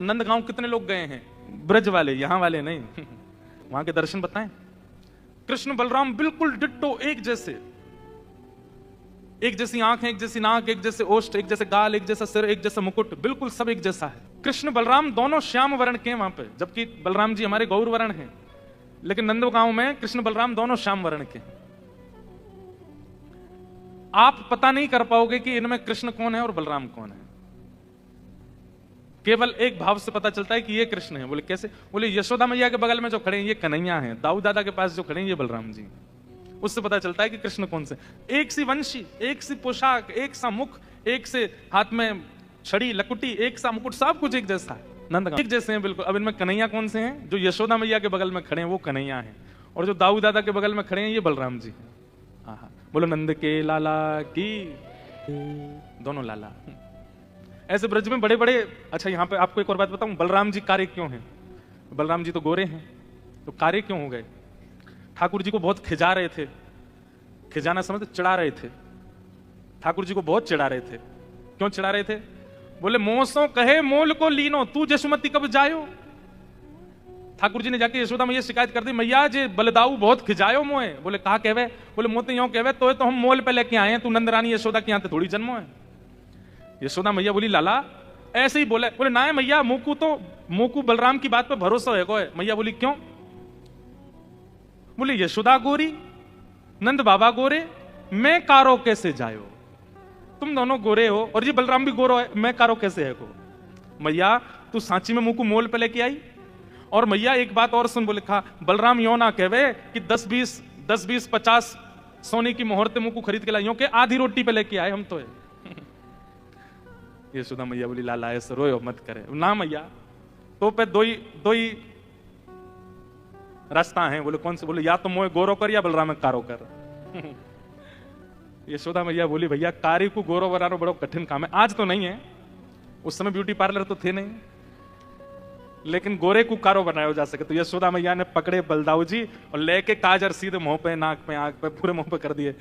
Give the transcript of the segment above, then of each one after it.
नंदगांव कितने लोग गए हैं? ब्रज वाले, यहां वाले नहीं। वहां के दर्शन बताएं। कृष्ण बलराम बिल्कुल डिट्टो एक जैसे, एक जैसी आंखें, एक जैसी नाक, एक जैसे ओष्ठ, एक जैसे गाल, एक जैसा सिर, एक जैसा मुकुट, बिल्कुल सब एक जैसा है। कृष्ण बलराम दोनों श्याम वर्ण के हैं वहां पे, जबकि बलराम जी हमारे गौर वर्ण हैं, लेकिन नंदगांव में कृष्ण बलराम दोनों श्याम वर्ण के हैं। आप पता नहीं कर पाओगे कि इनमें कृष्ण कौन है और बलराम कौन है। केवल एक भाव से पता चलता है कि ये कृष्ण है। बोले कैसे? बोले यशोदा मैया के बगल में जो खड़े हैं ये कन्हैया हैं, दाऊ दादा के पास जो खड़े हैं ये बलराम जी। उससे पता चलता है कि कृष्ण कौन से। एक सी वंशी, एक सी पोशाक, एक सा मुख, एक से हाथ में छड़ी लकुटी, एक सा मुकुट, सब कुछ एक जैसा है। नंदगांव एक जैसे हैं बिल्कुल। अब इनमें कन्हैया कौन से हैं? जो यशोदा मैया के बगल में खड़े हैं वो कन्हैया हैं, और जो दाऊ दादा के बगल में खड़े हैं ये बलराम जी हैं। बोलो नंद के लाला की, दोनों लाला। ऐसे ब्रज में बड़े बड़े। अच्छा यहाँ पे आपको एक और बात बताऊं, बलराम जी कार्य क्यों हैं? बलराम जी तो गोरे हैं, तो कार्य क्यों हो गए? ठाकुर जी को बहुत खिजा रहे थे, खिजाना समझते, चिढ़ा रहे थे। ठाकुर जी को बहुत चिढ़ा रहे थे। क्यों चिढ़ा रहे थे? बोले मोसो कहे मोल को लीनो, तू जसुमती कब जायो। ठाकुर जी ने जाके यशोदा मैया शिकायत कर दी, मैया जे बलदाऊ बहुत खिजायो मोए। बोले कहा कहवे? बोले मोते यूं कहवे तो हम मोल पे लेके आए हैं, तू नंदरानी यशोदा के यहाँ थोड़ी जन्मो है। यशोदा मैया बोली लाला ऐसे ही बोले। बोले ना है मैया, मोकू बलराम की बात पे भरोसा है को है। मैया बोली क्यों? बोले यशोदा गोरी, नंद बाबा गोरे, मैं कारो कैसे जायो। तुम दोनों गोरे हो और ये बलराम भी गोरो है, मैं कारो कैसे है को। मैया तू सांची में मुकू मोल पे लेके आई। और मैया एक बात और सुन। बोले कहा बलराम यो ना कहवे कि 10-20 50 सोने की मोहरते मुकू खरीद के लाइयों के आधी रोटी पे लेके आए हम तो है। यशोदा मैया बोली लाला ऐसे रोयो मत करे ना मैया, तो पे दो ही रास्ता है। बोले कौन से? बोले या तो मोए गोरो कर या बलराम कारो कर। यशोदा मैया बोली भैया कारी को गोरो बनाना बड़ा कठिन काम है। आज तो नहीं है, उस समय ब्यूटी पार्लर तो थे नहीं, लेकिन गोरे को कारो बनाया जा सके। तो यशोदा मैया ने पकड़े बलदाऊ जी और लेके काजर सीधे मुंह पे, नाक पे, आंख पे, पूरे मुंह पे कर दिए।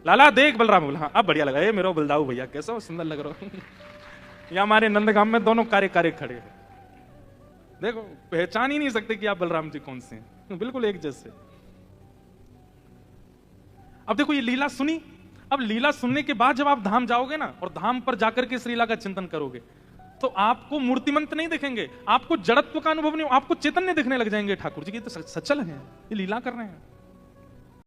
लाला देख बलराम। बोला हाँ अब बढ़िया लगा, ये मेरा बलदाऊ भैया कैसा सुंदर लग रहा हो। या हमारे नंदगांव में दोनों कार्य खड़े हैं, देखो पहचान ही नहीं सकते कि आप बलराम जी कौन से हैं, बिल्कुल एक जैसे। अब देखो ये लीला सुनी। अब लीला सुनने के बाद जब आप धाम जाओगे ना, और धाम पर जाकर के इस लीला का चिंतन करोगे, तो आपको मूर्तिमंत नहीं दिखेंगे, आपको जड़त्व का अनुभव नहीं, आपको चैतन्य दिखने लग जाएंगे। ठाकुर जी की तो सचल है, ये लीला कर रहे हैं।